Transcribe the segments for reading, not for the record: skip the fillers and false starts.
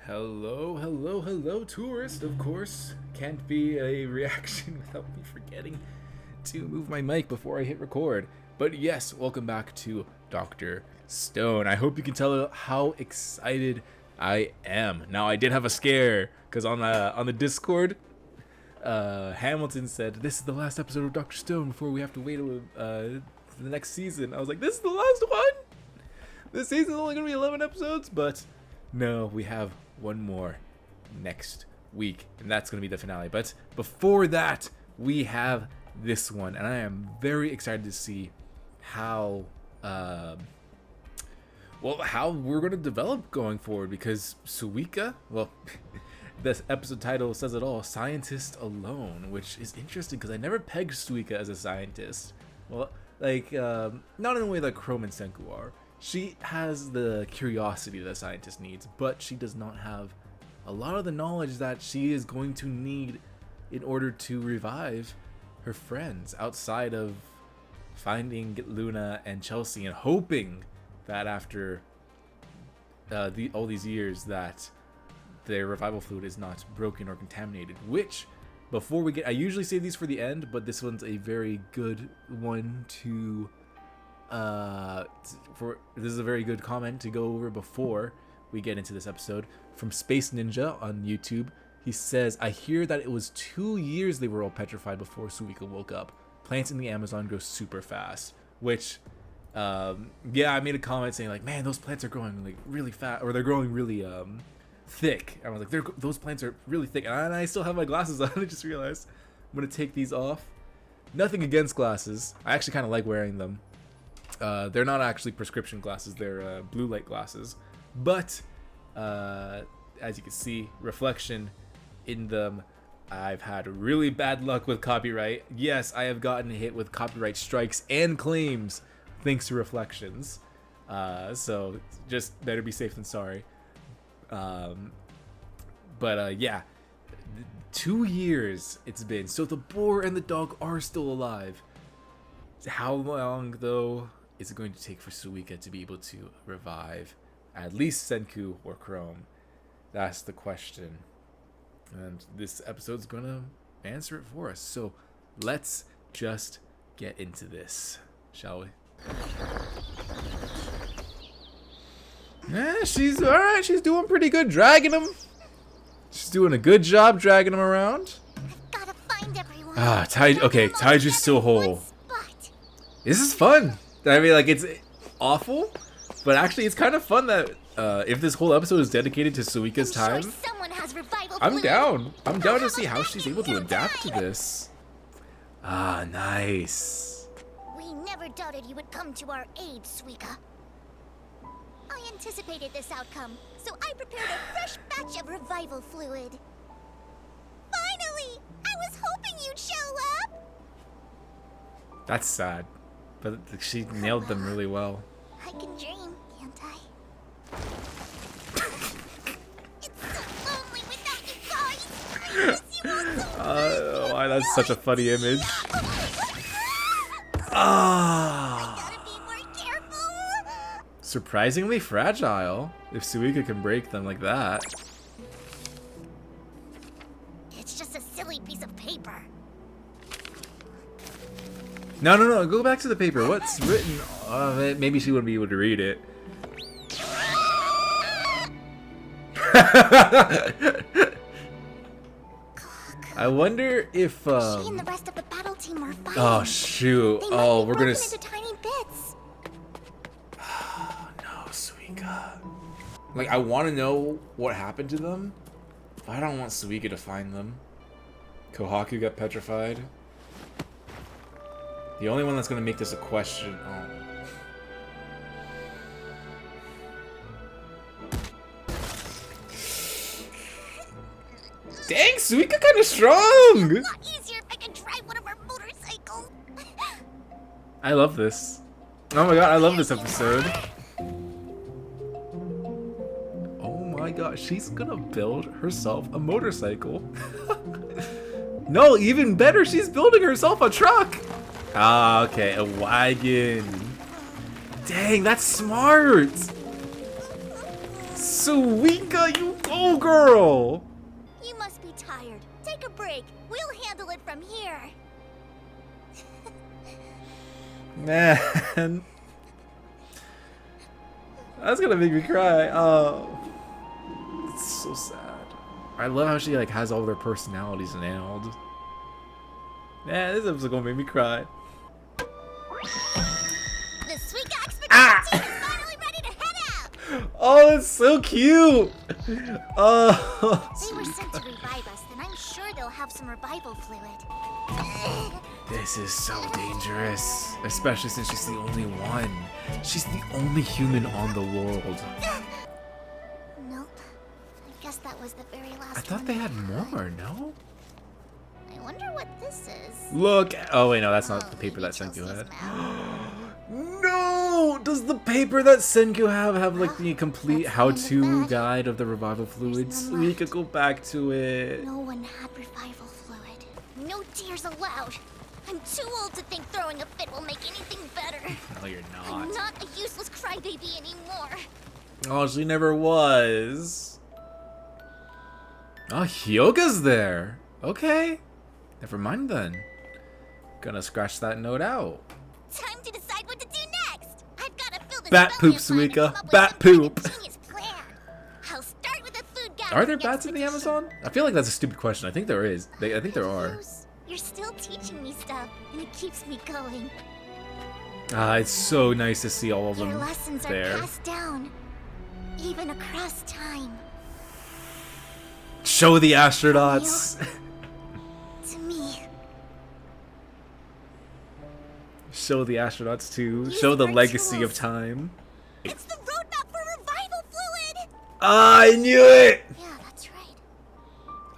Hello, hello, hello, tourist. Of course, can't be a reaction without me forgetting to move my mic before I hit record. But yes, welcome back to Dr. Stone. I hope you can tell how excited I am. Now, I did have a scare because on the Discord, Hamilton said this is the last episode of Dr. Stone before we have to wait for the next season. I was like, this is the last one. This season's only gonna be 11 episodes, but no, we have one more next week, and that's going to be the finale. But before that, we have this one, and I am very excited to see how how we're going to develop going forward, because Suika, well, this episode title says it all, Scientist Alone, which is interesting because I never pegged Suika as a scientist. Well, like, not in the way that Chrome and Senku are. She has the curiosity that a scientist needs, but she does not have a lot of the knowledge that she is going to need in order to revive her friends, outside of finding Luna and Chelsea and hoping that after all these years that their revival fluid is not broken or contaminated. Which, before we get, I usually save these for the end, but this one's a very good one to this is a very good comment to go over before we get into this episode, from Space Ninja on YouTube. He says, I hear that it was 2 years they were all petrified before Suika woke up. Plants in the Amazon grow super fast. Which, yeah, I made a comment saying like, man, those plants are growing like really fast, or they're growing really thick. I was like, those plants are really thick, and I still have my glasses on. I just realized I'm gonna take these off. Nothing against glasses, I actually kind of like wearing them. They're not actually prescription glasses, they're blue light glasses, but as you can see, reflection in them. I've had really bad luck with copyright. Yes, I have gotten hit with copyright strikes and claims thanks to reflections, so just better be safe than sorry. Yeah, 2 years it's been, so the boar and the dog are still alive. How long, though, is it going to take for Suika to be able to revive at least Senku or Chrome? That's the question. And this episode's going to answer it for us. So let's just get into this, shall we? Yeah, she's alright. She's doing pretty good dragging him. She's doing a good job dragging him around. I've gotta find everyone. Taiju's still whole. This is fun. I mean, like, it's awful, but actually it's kind of fun that if this whole episode is dedicated to Suika's time, I'm down. I'm down to see how she's able to adapt to this. Ah, nice. We never doubted you would come to our aid, Suika. I anticipated this outcome, so I prepared a fresh batch of revival fluid. Finally! I was hoping you'd show up! That's sad. But she nailed them really well. I can dream, can't I? It's so lonely without you guys. I miss you all so much. That's such a funny image. I gotta be more careful. Surprisingly fragile, if Suika can break them like that. It's just a silly piece of paper. No, go back to the paper. What's written? Maybe she wouldn't be able to read it. I wonder if She and the rest of the battle team are fighting. oh shoot. They might Oh, be we're gonna broken into tiny bits. no, Suika. Like, I want to know what happened to them, but I don't want Suika to find them. Kohaku got petrified. The only one that's gonna make this a question. Oh. Dang, Suika kind of strong. A lot easier if I could drive one of our motorcycles. I love this. Oh my god, I love this episode. Oh my god, she's gonna build herself a motorcycle. No, even better, she's building herself a truck. Ah, okay, a wagon. Dang, that's smart. Suika, you go, girl! You must be tired. Take a break. We'll handle it from here. Man. That's gonna make me cry. Oh. It's so sad. I love how she like has all their personalities nailed. Man, this episode's gonna make me cry. The Suika expedition team is finally ready to head out! Oh, it's so cute! Oh. They were sent to revive us, then I'm sure they'll have some revival fluid. This is so dangerous. Especially since she's the only one. She's the only human on the world. Nope. I guess that was the very last I thought one they had more, no? I wonder what this is. Look! Oh wait, no, that's not the paper maybe that Senku Chelsea's had. map. No! Does the paper that Senku have like the complete That's how-to in the bag. guide of the revival fluids? none We left. could go back to it. No one had revival fluid. No tears allowed. I'm too old to think throwing a fit will make anything better. No, you're I'm not. not a useless crybaby anymore. Oh, she never was. Oh, Hyoga's there. Okay. Never mind then. Gonna scratch that note out. Time to decide what to do next. I've got to fill this Bat poop, spell and come Suika. up with Bat some kind of poop. genius plan. I'll start with a food Are there gathering bats in the expedition. Amazon? I feel like that's a stupid question. I think there is. I think there are. You're still teaching me stuff, and it keeps me going. Ah, it's so nice to see all of Your them lessons are there. passed down, even across time. Show the astronauts. To me, Show the astronauts too. Use Show the our legacy tools. of time. it's the roadmap for revival fluid. I knew it! Yeah, that's right.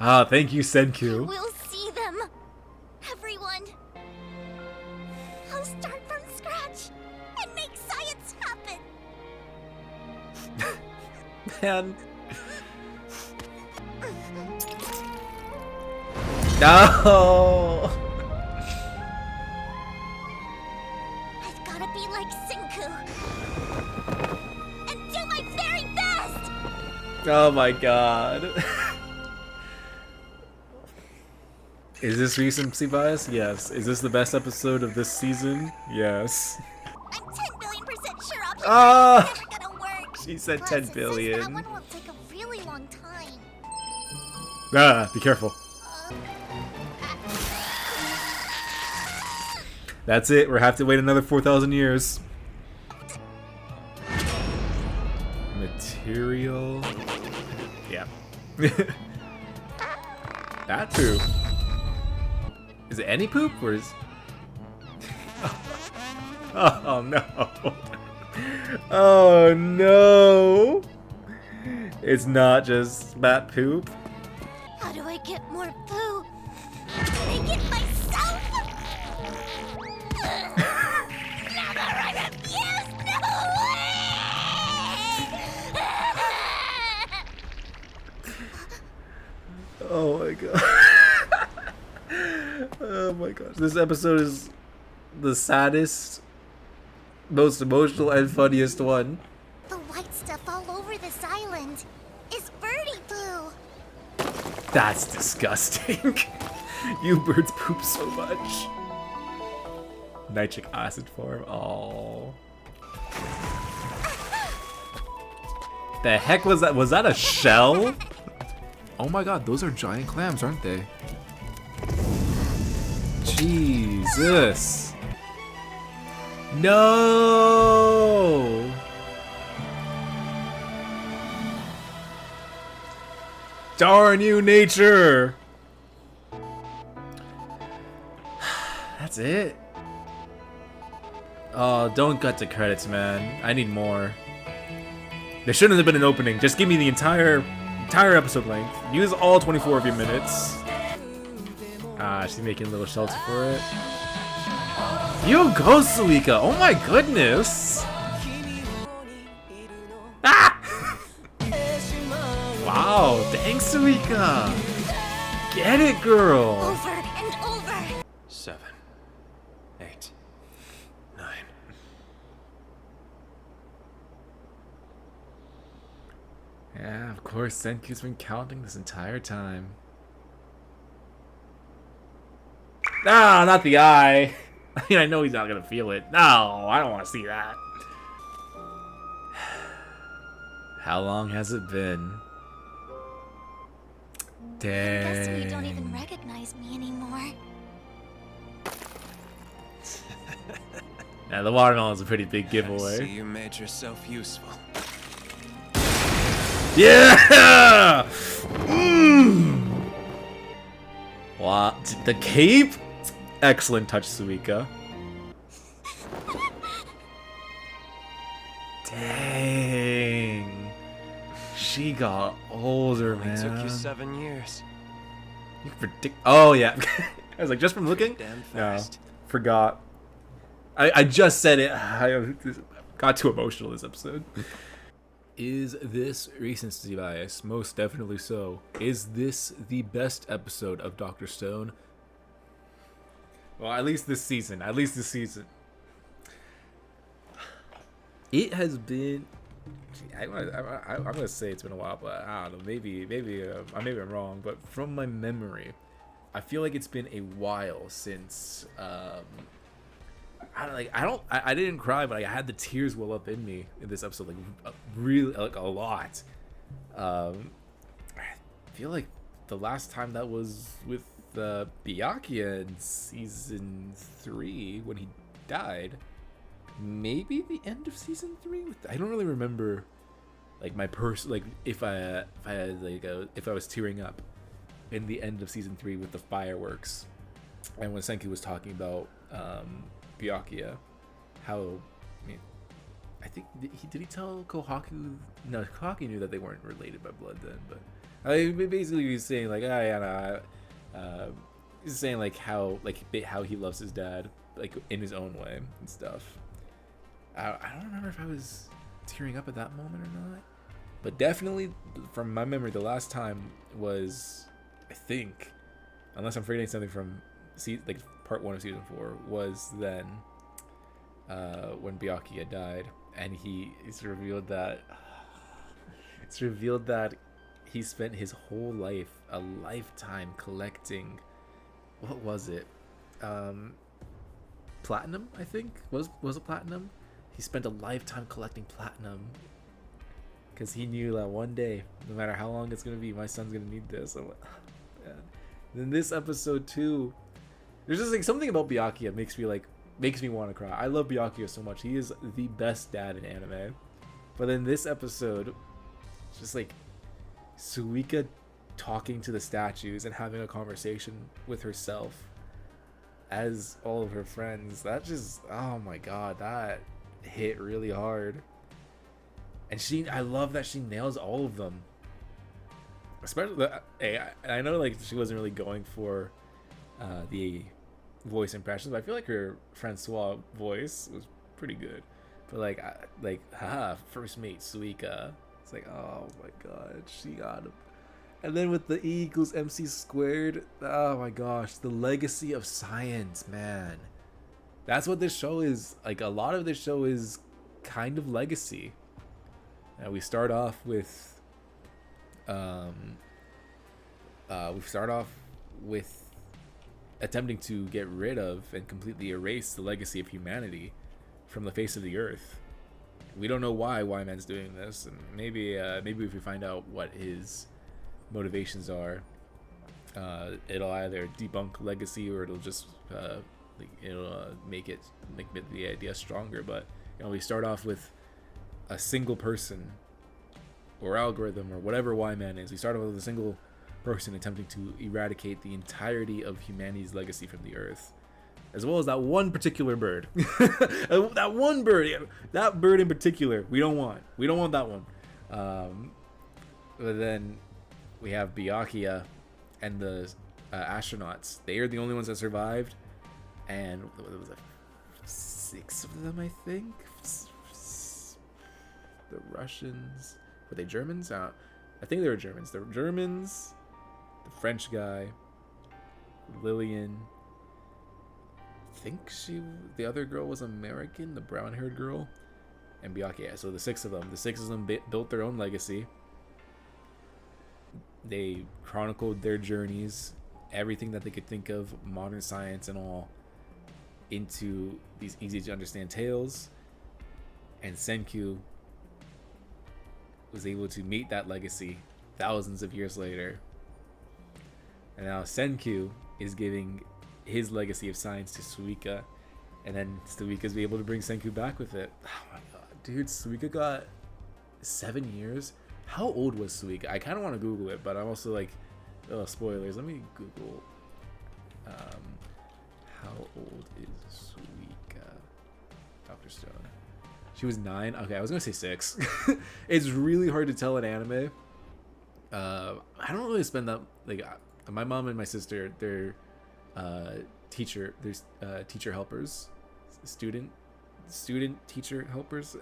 Ah, thank you, Senku. We'll see them, everyone. I'll start from scratch and make science happen. Man. No! I've got to be like Senku and do my very best. Oh my god. Is this recency bias? Yes. Is this the best episode of this season? Yes. I'm 10 billion% sure Option Ah! is never gonna work. She said Plus, 10 it says billion. that one will take a really long time. Ah, be careful. That's it. We'll have to wait another 4,000 years. Material. Yeah. That poop. Is it any poop or is? Oh no. Oh no. It's not just bat poop. How do I get more poo? Make it myself? Never, I refuse! No way! Oh my god. Oh my gosh. This episode is the saddest, most emotional, and funniest one. The white stuff all over this island is birdie poo. That's disgusting. You birds poop so much. Nitric acid form. Oh. The heck was that? Was that a shell? Oh my god, those are giant clams, aren't they? Jesus. No. Darn you, nature. That's it. Oh, don't cut the credits, man. I need more. There shouldn't have been an opening. Just give me the entire episode length. Use all 24 of your minutes. Ah, she's making a little shelter for it. You go, Suika. Oh my goodness. Ah! Wow, thanks, Suika. Get it, girl. Over and over. 7, 8, 9. Yeah, of course, Senku's been counting this entire time. No, not the eye. I mean, I know he's not gonna feel it. No, I don't want to see that. How long has it been? Dang. I'm guessing you don't even recognize me anymore. Now, the watermelon's a pretty big I giveaway. see you made yourself useful. Yeah! What? The cape? Excellent touch, Suika. Dang. She got older, Only man. took you 7 years. You predict. Oh, yeah. I was like, just from looking? Damn No. fast. Forgot. I just said it. I got too emotional this episode. Is this recency bias? Most definitely so. Is this the best episode of Dr. Stone? Well, at least this season. At least this season. It has been. I'm gonna say it's been a while, but I don't know. Maybe I'm wrong. But from my memory, I feel like it's been a while since. I didn't cry, but I had the tears well up in me in this episode, like really, like a lot. I feel like the last time that was with Byakuya in season 3 when he died. Maybe the end of season 3. I don't really remember, like my like if I was tearing up in the end of season 3 with the fireworks, and when Senku was talking about Byakuya, how, I mean, I think did he tell Kohaku? No, Kohaku knew that they weren't related by blood then, but basically he was saying like, he's saying like how he loves his dad, like in his own way and stuff. I don't remember if I was tearing up at that moment or not, but definitely from my memory, the last time was, I think, unless I'm forgetting something from like part 1 of season 4, was then when Byakuya died, and it's revealed that he spent his whole life, a lifetime, collecting, what was it, platinum, I think. Was it platinum? He spent a lifetime collecting platinum because he knew that one day, no matter how long it's gonna be, my son's gonna need this. I'm like, oh, man. Then this episode too, there's just like something about Byakuya makes me want to cry. I love Byakuya so much. He is the best dad in anime. But then this episode, it's just like Suika talking to the statues and having a conversation with herself as all of her friends. That just, oh my god, that hit really hard. And I love that she nails all of them. Especially, I know like she wasn't really going for the voice impressions, but I feel like her Francois voice was pretty good. But first mate Suika, it's like, oh my god, she got him. And then with the E equals MC squared, oh my gosh, the legacy of science, man. That's what this show is. Like, a lot of this show is kind of legacy. And we start off with attempting to get rid of and completely erase the legacy of humanity from the face of the earth. We don't know why Y-Man's doing this, and maybe if we find out what his motivations are, it'll either debunk legacy or it'll just make the idea stronger. But we start off with a single person or algorithm or whatever Y-Man is. We start off with a single person attempting to eradicate the entirety of humanity's legacy from the earth, as well as that one particular bird. That one bird, that bird in particular, we don't want that one. But then we have Byakuya and the astronauts. They are the only ones that survived, and it was like 6 of them, I think. The Russians, were they Germans? I think they were Germans. The Germans, the French guy, Lillian. I think the other girl was American, the brown-haired girl, and Byakuya. So the 6 of them built their own legacy, They chronicled their journeys, everything that they could think of, modern science and all, into these easy to understand tales. And Senkyu was able to meet that legacy thousands of years later. And now Senkyu is giving his legacy of science to Suika, and then Suika's be able to bring Senku back with it. Oh my god, dude, Suika got 7 years. How old was Suika? I kind of want to Google it, but I'm also like, oh, spoilers. Let me Google. How old is Suika? Dr. Stone. She was 9. Okay, I was gonna say 6. It's really hard to tell in anime. I don't really spend that like. My mom and my sister, they're teacher helpers, student teacher helpers.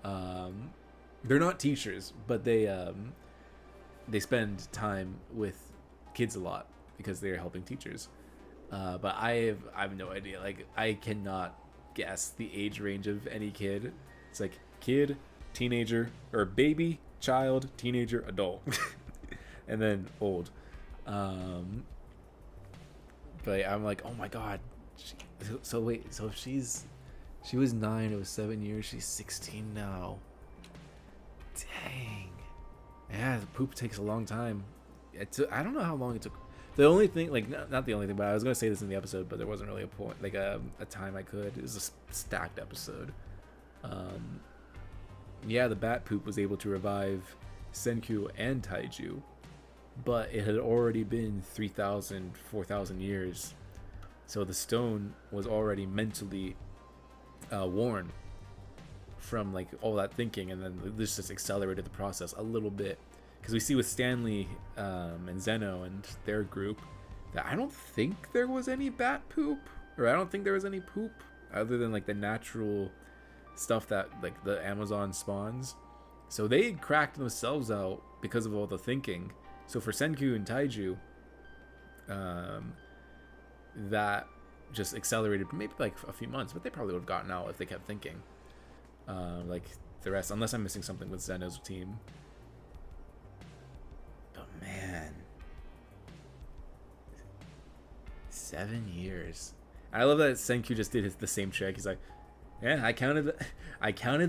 They're not teachers, but they spend time with kids a lot because they're helping teachers. But I have no idea. Like, I cannot guess the age range of any kid. It's like kid, teenager, or baby, child, teenager, adult, and then old. But I'm like, oh my god. So wait, so if she was 9, it was 7 years, she's 16 now. Dang. Yeah, the poop takes a long time. I don't know how long it took. The only thing, like, not the only thing, but I was gonna say this in the episode, but there wasn't really a point, like a time I could. It was a stacked episode. Yeah, the bat poop was able to revive Senkyu and Taiju, but it had already been 3,000, 4,000 years. So the stone was already mentally worn from like all that thinking, and then this just accelerated the process a little bit. Because we see with Stanley and Zeno and their group that I don't think there was any bat poop, or I don't think there was any poop other than like the natural stuff that like the Amazon spawns. So they cracked themselves out because of all the thinking. So for Senkyu and Taiju, that just accelerated maybe like a few months, but they probably would have gotten out if they kept thinking. Like the rest, unless I'm missing something with Zeno's team. But man, 7 years. I love that Senkyu just did the same trick. He's like, yeah, I counted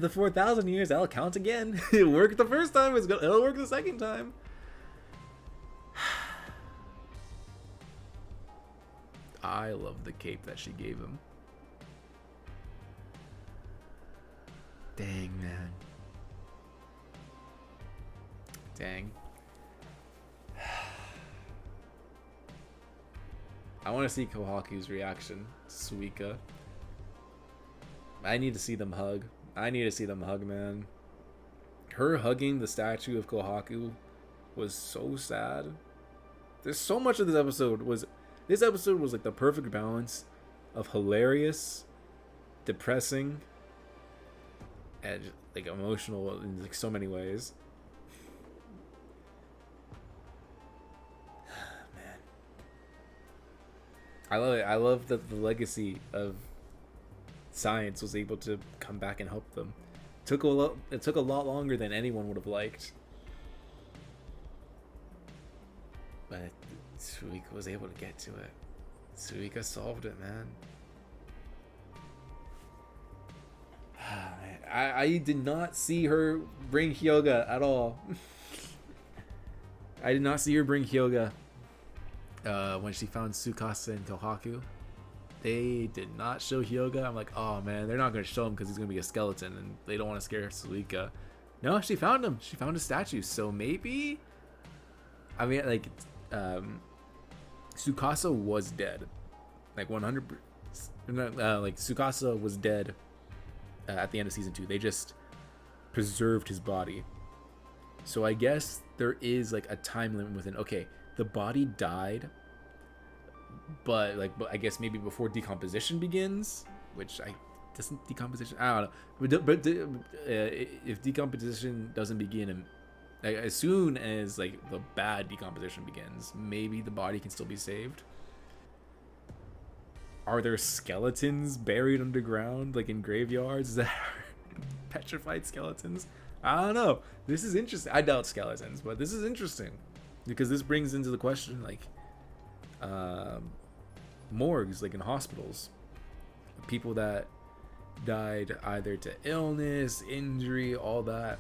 the 4,000 years. I'll count again. It worked the first time. It'll work the second time. I love the cape that she gave him. Dang, man. Dang. I want to see Kohaku's reaction to Suika. I need to see them hug. Man. Her hugging the statue of Kohaku was so sad. There's so much of this episode was like the perfect balance of hilarious, depressing, and like emotional in like so many ways. Man, I love it. I love that the legacy of science was able to come back and help them. It took a lot longer than anyone would have liked, but Suika was able to get to it. Suika solved it, man. I did not see her bring Hyoga at all. I did not see her bring Hyoga when she found Tsukasa and Kohaku. They did not show Hyoga. I'm like, oh man, they're not going to show him because he's going to be a skeleton and they don't want to scare Suika. No, she found him. She found a statue. So maybe, I mean, like, Tsukasa was dead. Like 100%. Like Tsukasa was dead at the end of season 2. They just preserved his body. So I guess there is like a time limit within. Okay, the body died, but I guess maybe before decomposition begins, which doesn't decomposition. I don't know. But if decomposition doesn't begin as soon as like the bad decomposition begins, maybe the body can still be saved. Are there skeletons buried underground, like in graveyards that are petrified skeletons? I don't know. This is interesting. I doubt skeletons, but this is interesting. Because this brings into the question, like, morgues, like in hospitals, people that died either to illness, injury, all that.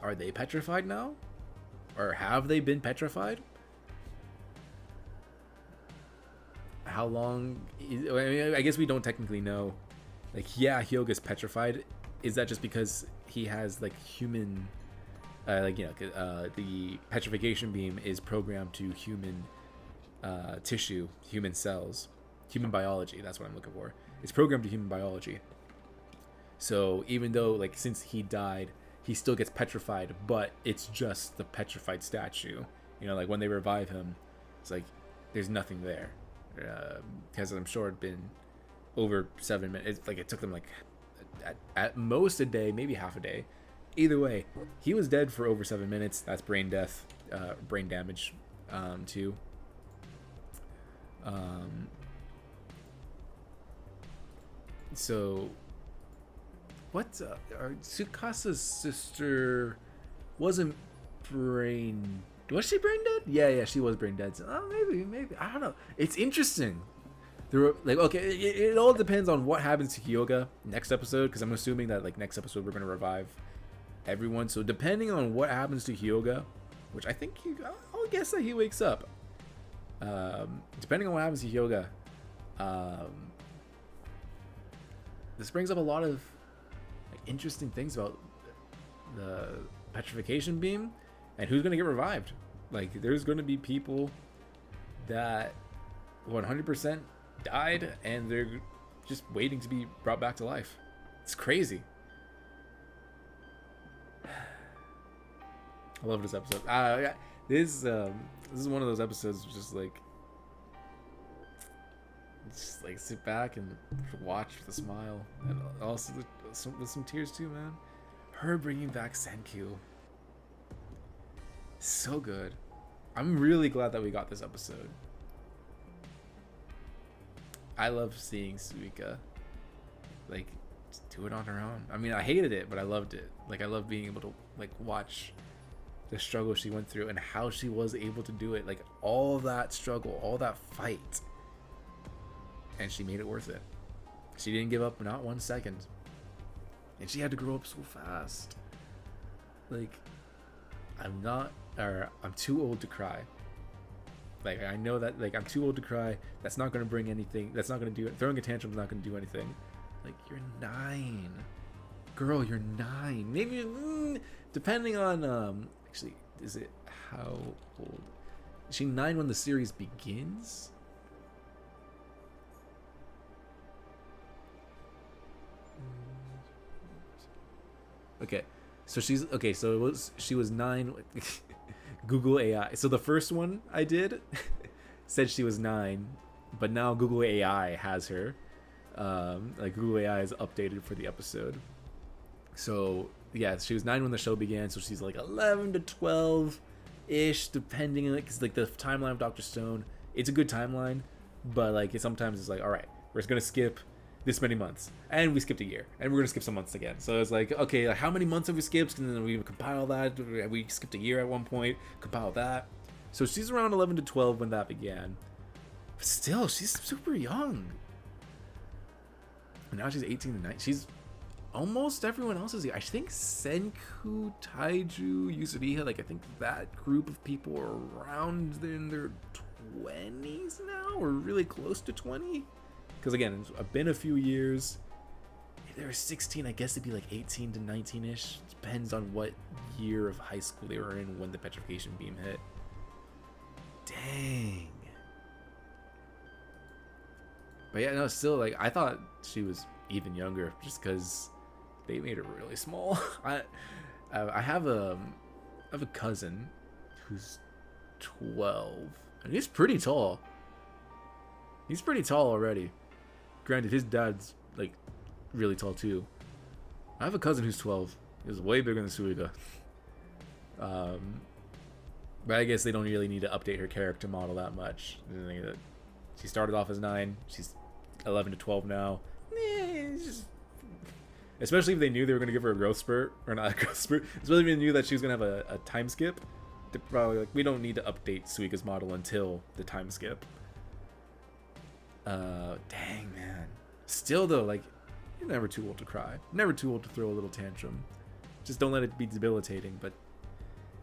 Are they petrified now? Or have they been petrified? How long? I guess we don't technically know. Like, yeah, Hyoga's petrified. Is that just because he has like human, the petrification beam is programmed to human tissue, human cells, human biology. That's what I'm looking for. It's programmed to human biology. So even though, like, since he died, he still gets petrified, but it's just the petrified statue. You know, like when they revive him, it's like there's nothing there. Because I'm sure it'd been over 7 minutes. Like, it took them like at most a day, maybe half a day. Either way, he was dead for over 7 minutes. That's brain death, brain damage, too. So, what? Tsukasa's sister wasn't brain. Was she brain dead? Yeah, she was brain dead. So, maybe. I don't know. It's interesting. There were, like, okay, it all depends on what happens to Hyoga next episode, because I'm assuming that, like, next episode we're going to revive everyone. So depending on what happens to Hyoga, which I think I'll guess that he wakes up. Depending on what happens to Hyoga, this brings up a lot of, like, interesting things about the petrification beam and who's going to get revived. Like, there's going to be people that 100% died and they're just waiting to be brought back to life. It's crazy. I love this episode. This is one of those episodes just like sit back and watch with a smile, and also with some tears too, man. Her bringing back Senkyu, so good. I'm really glad that we got this episode. I love seeing Suika, like, just do it on her own. I mean, I hated it, but I loved it. Like, I love being able to, like, watch the struggle she went through and how she was able to do it. Like, all that struggle, all that fight, and she made it worth it. She didn't give up, not 1 second. And she had to grow up so fast. Like, I'm too old to cry. Like, I know that, like, I'm too old to cry. That's not going to bring anything. That's not going to do it. Throwing a tantrum's not going to do anything. Like, you're 9. Girl, you're 9. Maybe, depending on, actually, is it how old? Is she 9 when the series begins? Okay. So she was 9. Google AI. So the first one I did said she was 9, but now Google AI has her. Like, Google AI is updated for the episode. So yeah, she was 9 when the show began. So she's like 11 to 12 ish, depending on, because, like, the timeline of Dr. Stone, it's a good timeline, but, like, sometimes it's like, all right, we're just gonna skip this many months, and we skipped a year, and we're gonna skip some months again. So it's like, okay, like, how many months have we skipped? And then we compile that. We skipped a year at one point, compile that. So she's around 11 to 12 when that began. But still, she's super young. And now she's 18 to 19. She's almost everyone else's age. I think Senku, Taiju, Yusuriha, like, I think that group of people are around in their 20s now, or really close to 20. Because, again, it's been a few years. If they were 16, I guess it'd be like 18 to 19-ish. Depends on what year of high school they were in when the petrification beam hit. Dang. But yeah, no, still, like, I thought she was even younger just because they made her really small. I have a cousin who's 12, and he's pretty tall. He's pretty tall already. Granted, his dad's, like, really tall too. I have a cousin who's 12. He's way bigger than Suika. But I guess they don't really need to update her character model that much. She started off as 9. She's 11 to 12 now. It's just, especially if they knew they were going to give her a growth spurt, or not a growth spurt. Especially if they knew that she was going to have a time skip. they're probably like, we don't need to update Suika's model until the time skip. Dang, man. Still though, like, you're never too old to cry, never too old to throw a little tantrum. Just don't let it be debilitating. But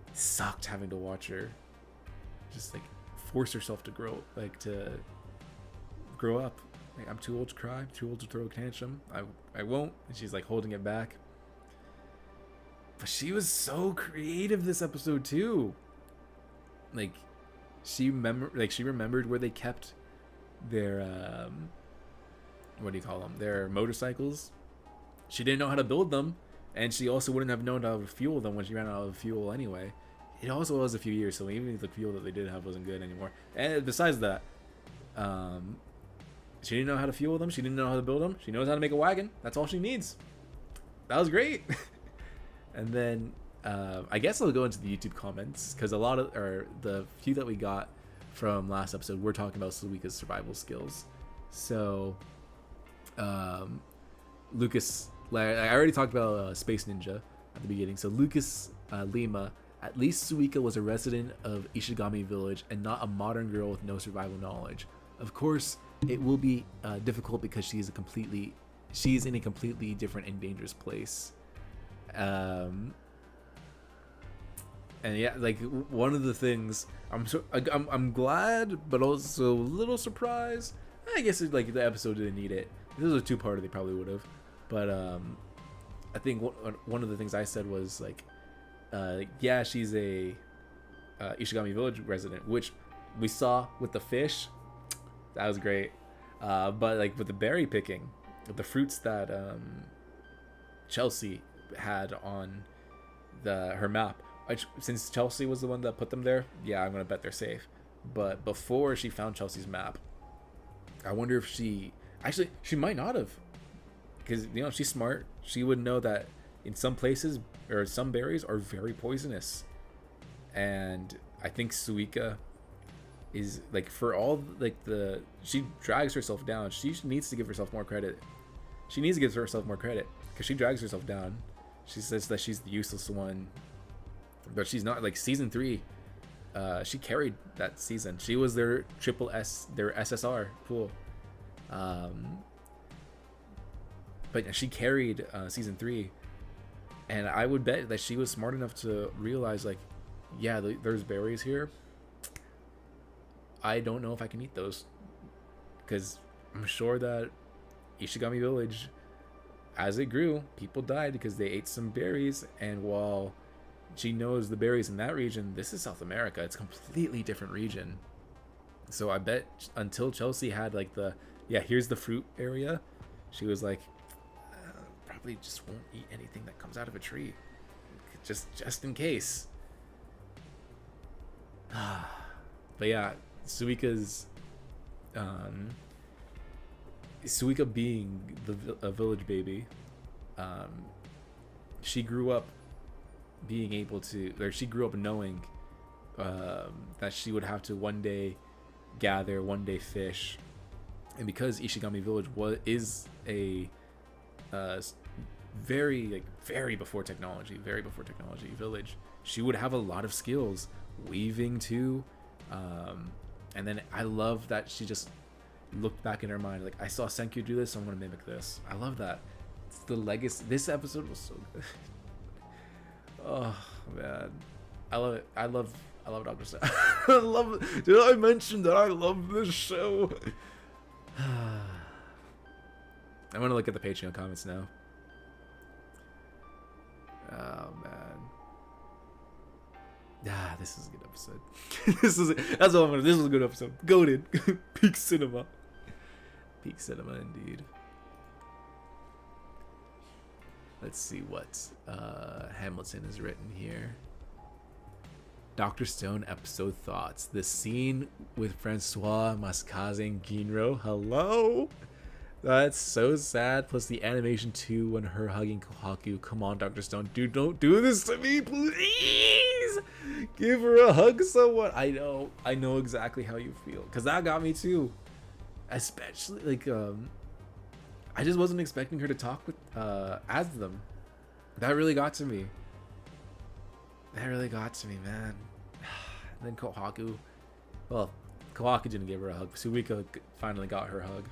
it sucked having to watch her just like force herself to grow up. Like, I'm too old to cry, too old to throw a tantrum. I won't. And she's like holding it back. But she was so creative this episode too. Like, she remembered where they kept their what do you call them? Their motorcycles. She didn't know how to build them, and she also wouldn't have known how to fuel them when she ran out of fuel anyway. It also was a few years, so even the fuel that they did have wasn't good anymore. And besides that, she didn't know how to fuel them. She didn't know how to build them. She knows how to make a wagon. That's all she needs. That was great. And then I guess I'll go into the YouTube comments, because the few that we got from last episode, we're talking about Suika's survival skills. So Lucas, I already talked about Space Ninja at the beginning. So Lucas Lima, at least Suika was a resident of Ishigami Village and not a modern girl with no survival knowledge. Of course, it will be difficult because she's in a completely different and dangerous place. And yeah, like, one of the things I'm glad, but also a little surprised. I guess like the episode didn't need it. If this was a two-parter, they probably would have. But I think one of the things I said was like, yeah, she's a Ishigami Village resident, which we saw with the fish. That was great. But like with the berry picking, with the fruits that Chelsea had on her map, since Chelsea was the one that put them there, yeah, I'm gonna bet they're safe. But before she found Chelsea's map, I wonder if she might not have, because she's smart. She would know that in some places or some berries are very poisonous, and I think Suika is like, for all like she drags herself down. She needs to give herself more credit. She needs to give herself more credit because she drags herself down. She says that she's the useless one, but she's not. Like season 3, she carried that season. She was their their SSR pool. But she carried season 3, and I would bet that she was smart enough to realize, like, yeah, there's berries here. I don't know if I can eat those, because I'm sure that Ishigami Village, as it grew, people died because they ate some berries. And while she knows the berries in that region, this is South America. It's a completely different region. So I bet until Chelsea had like here's the fruit area, she was like, probably just won't eat anything that comes out of a tree, just in case. But yeah, Suika being a village baby, she grew up being able to, or she grew up knowing that she would have to one day gather, one day fish. And because Ishigami Village is a very before technology village, she would have a lot of skills, weaving too. And then I love that she just looked back in her mind, like, I saw Senkyu do this, so I'm gonna mimic this. I love that. It's the legacy. This episode was so good. Oh man, I love it. I love Dr. Stone. I love it. Did I mention that I love this show? I want to look at the Patreon comments now. Oh man. Ah, this is a good episode. That's all I'm gonna. This was a good episode. Goated. Peak cinema. Peak cinema indeed. Let's see what Hamilton has written here. Dr. Stone episode thoughts. The scene with Francois, Masakaze, and Ginro. Hello? That's so sad. Plus the animation too when her hugging Kohaku. Come on, Dr. Stone. Dude, don't do this to me, please. Give her a hug, someone. I know exactly how you feel. Because that got me too. Especially, like, I just wasn't expecting her to talk with as them. That really got to me. Man. And then Kohaku, well, Kohaku didn't give her a hug. Suika finally got her hug.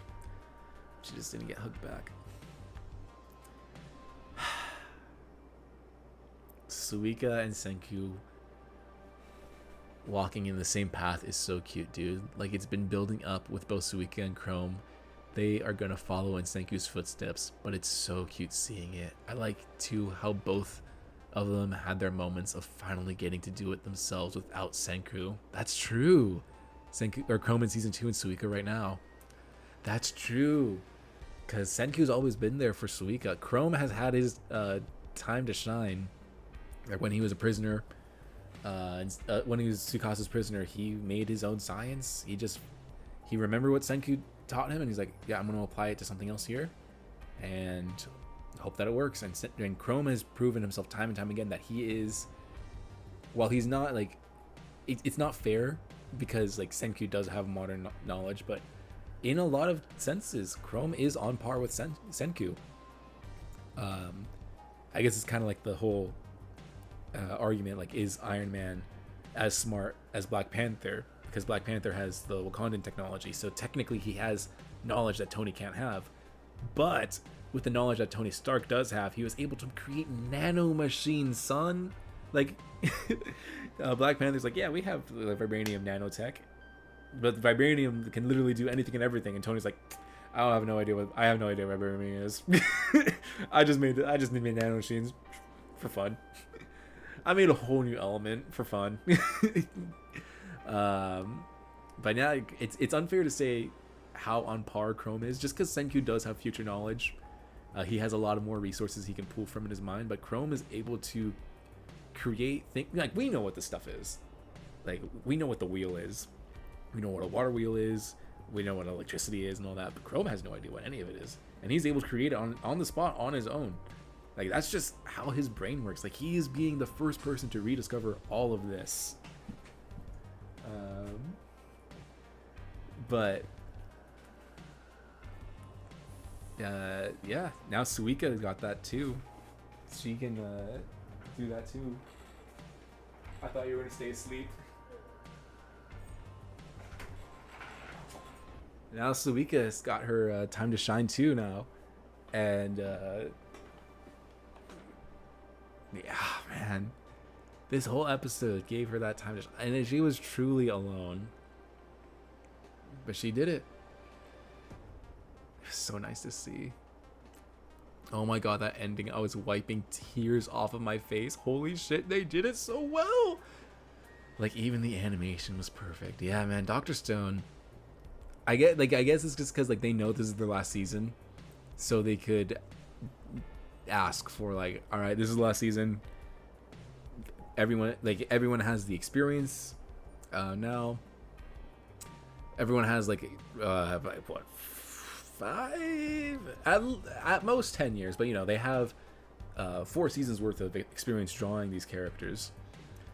She just didn't get hugged back. Suika and Senku walking in the same path is so cute, dude. Like, it's been building up with both Suika and Chrome. They are gonna follow in Senku's footsteps, but it's so cute seeing it. I like too how both of them had their moments of finally getting to do it themselves without Senku. That's true. Senku or Chrome in season 2 and Suika right now. That's true. Because Senku's always been there for Suika. Chrome has had his time to shine. Like when he was a prisoner, when he was Tsukasa's prisoner, he made his own science. He remembered what Senku taught him, and he's like, yeah, I'm going to apply it to something else here, and hope that it works. And Chrome has proven himself time and time again that he is, while he's not like, it's not fair because like Senku does have modern knowledge, but in a lot of senses, Chrome is on par with Senku. I guess it's kind of like the whole argument, like, is Iron Man as smart as Black Panther? Because Black Panther has the Wakandan technology, so technically he has knowledge that Tony can't have. But with the knowledge that Tony Stark does have, he was able to create nanomachines, son. Like, Black Panther's like, yeah, we have the vibranium nanotech, but the vibranium can literally do anything and everything. And Tony's like, I have no idea what vibranium is. I just made nanomachines for fun. I made a whole new element for fun. But now it's unfair to say how on par Chrome is, just because Senku does have future knowledge. He has a lot of more resources he can pull from in his mind, but Chrome is able to create things. Like, we know what this stuff is. Like, we know what the wheel is. We know what a water wheel is. We know what electricity is and all that, but Chrome has no idea what any of it is. And he's able to create it on the spot on his own. Like, that's just how his brain works. Like, he is being the first person to rediscover all of this. But yeah, now Suika got that too. She can do that too. I thought you were gonna stay asleep. Now Suika's got her time to shine too now, and yeah, man, this whole episode gave her that time to shine, and she was truly alone, but she did it. It was so nice to see. Oh my god, that ending, I was wiping tears off of my face. Holy shit, they did it so well. Like, even the animation was perfect. Yeah, man, Dr. Stone, I guess it's just because, like, they know this is their last season, so they could ask for, like, all right, this is the last season. Everyone has the experience now. Everyone has like what, 5 at most 10 years, but you know, they have 4 seasons worth of experience drawing these characters.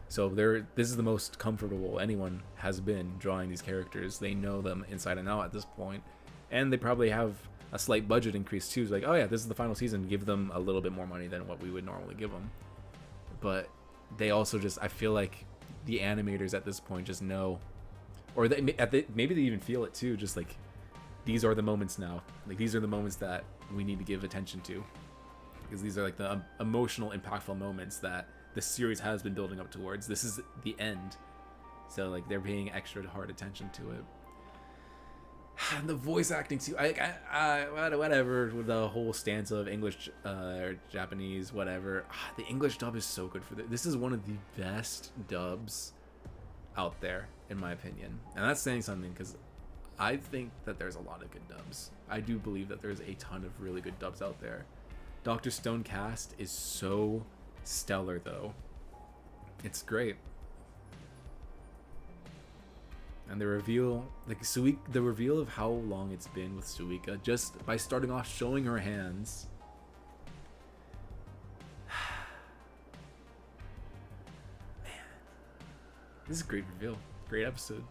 So this is the most comfortable anyone has been drawing these characters. They know them inside and out at this point, and they probably have a slight budget increase too. It's like, oh yeah, this is the final season, give them a little bit more money than what we would normally give them. But they also just, I feel like the animators at this point just know, or maybe they even feel it too, just like, these are the moments now. Like, these are the moments that we need to give attention to, because these are like the emotional, impactful moments that the series has been building up towards. This is the end, so like, they're paying extra hard attention to it. And the voice acting too, I whatever with the whole stance of English or Japanese, whatever. The English dub is so good for this. This is one of the best dubs out there, in my opinion, and that's saying something, because I think that there's a lot of good dubs. I do believe that there's a ton of really good dubs out there. Dr. Stone cast is so stellar, though. It's great. And the reveal, like the reveal of how long it's been with Suika, just by starting off showing her hands. Man, this is a great reveal. Great episode.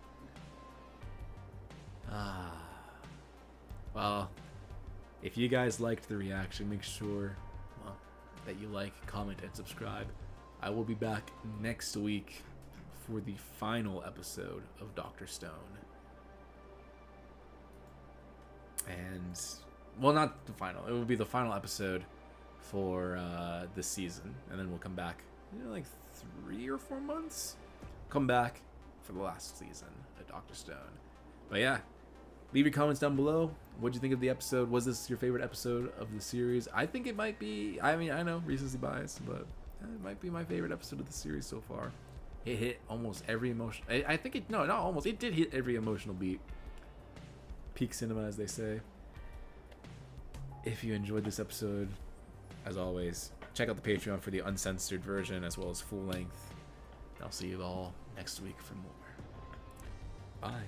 Well, if you guys liked the reaction, make sure that you like, comment, and subscribe. I will be back next week for the final episode of Dr. Stone. And, well, not the final. It will be the final episode for this season. And then we'll come back, like 3 or 4 months. Come back for the last season of Dr. Stone. But yeah, leave your comments down below. What'd you think of the episode? Was this your favorite episode of the series? I think it might be. I mean, I know, recency bias, but it might be my favorite episode of the series so far. It hit almost every emotion. I think it, no, not almost. It did hit every emotional beat. Peak cinema, as they say. If you enjoyed this episode, as always, check out the Patreon for the uncensored version as well as full length. I'll see you all next week for more. Bye.